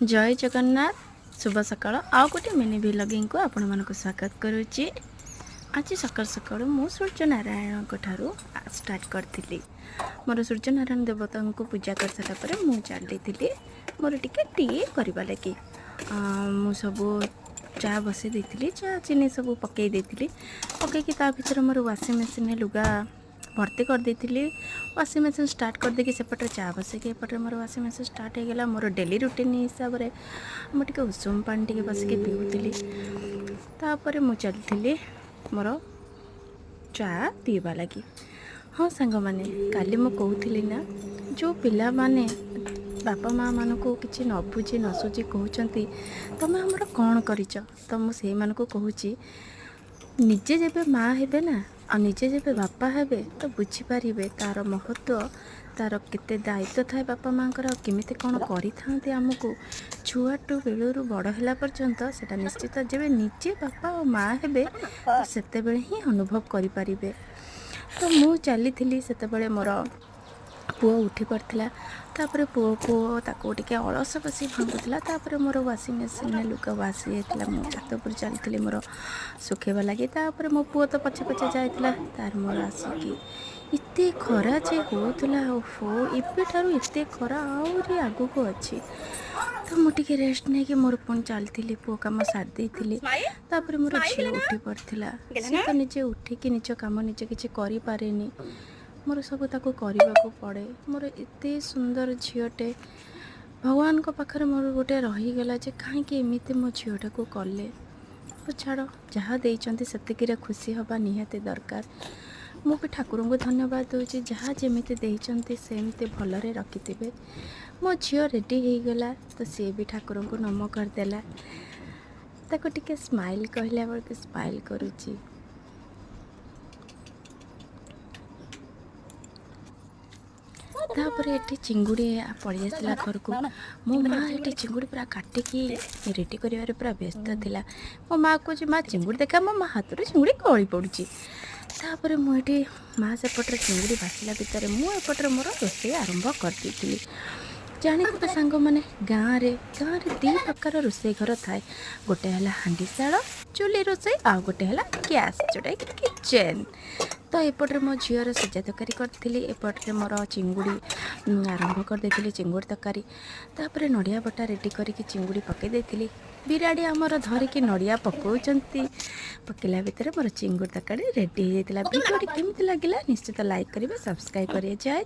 जय जगन्नाथ शुभ सकाळ आउ गोटे मिनी व्लॉगिंग को आपण मानक स्वागत करुच्ची। आज सकाल सकाल मु सूर्य नारायण ठारू स्टार्ट करथिली। मोर सूर्य नारायण देवता को पूजा कर सारा पर मु चली मोर टिके टी करबा लगी मु सब चा बसई देती चा चीनी सब पकई देती पकईकी ता भीतर मोर वाशिंग मशीन लुगा भर्ती कर देती वाशिंग मशीन स्टार्ट कर देकी सेपटे चा बसैकी एपटे मोर वाशिंग मशीन स्टार्ट हो गला। मोर डेली रूटीन हिसाब से मुझे उषुम पानी टे बसिक पीऊली तापर मु चलती मोर चा पीवा लगी। हाँ सांग मैंने काली मु कहूली ना जो पिला माने बापा माँ मान को किसी न बुझी न सुझी कहते तुम आमर कौन कर तो मुझे कहूँ निजे जब माँ हेबे ना आ निजे जब बापा हेबे तो बुझीपारे तार महत्व तार केते दायित्व थाए बापा माँ केमिति कौन करें आमको छुआटू बेलू बड़ है पर्यंत से निश्चित जब निजे बापा और माँ हेबे तो सेते बेले ही अनुभव करें। तो मु चली से मोर पुओ उठी पड़ता तापर पुओ को ताको टिके अलस बसी भांगुला तापर मोर वाशिंग मशीन लुगा वासी जाता मु छात पर चलती मोर सुखेबा लगी तापर मो पुओ तो पछे पछे जाइला तार मोर आसिकी इते खरा जे होतला ओफो इबे ठारू इते खरा आउरी आगु को अच्छी तो मुझे रेस्ट नहीं कि मोर पुणी चलती पुओ कम सारी देती तापर मोर झील उठी पड़ता सी तो निजे उठिकी निज कम निजे किसी करें मोर सब ताको करने को पड़े मोर एत सुंदर झीटे भगवान को पाखरे मोर गोटे रहीगला जे कहीं एमती मो झीटा को कले तो छाड़ जहाँ देती से खुशी हवा निहाती दरकार। मु भी ठाकुर को धन्यवाद दूसरी जहाँ जमी देती सेमती भलरे रखिथे। मो झील रेडी हो गला तो सी भी ठाकुर को नम करदेला ताको टिके स्माइल कहला बेलू स्माइल करुच्ची। तापर ये चिंगुड़ी पड़ी आसला घर को मो माँ ये चिंगुड़ी पूरा काटिकी रेडी कर पूरा व्यस्त थिला। मो माँ को माँ चिंगुड़ी देखा मो माँ हाथ में चिंगुड़ी गली पड़ी तापर मुझे माँ सेपटे चिंगुड़ी बासिला भितर मुझे मोर रोषे आरंभ करदी। जाने सांग मैंने गाँव में दी प्रकार रोषे घर थाए गोटे है हांडीशाल चुली रोषे आ गोटे है गैस जोटा किचेन। तो एपटे मो झीर सिजा तरकारी करी एपटे मोर चिंगुड़ी आरंभ करदे चिंगुड़ी तरकारी तापर नड़िया बटा रेडी करके चिंगुड़ी पकई देती बिराड़ी आमर धरिकी नड़िया पकाउछंती पकेला भितर मोर चिंगुड़ी तरकारी रेडी हो जाता। वीडियो केमिति लगिला निश्चित लाइक करेंगे सब्सक्राइब करेंगे। जय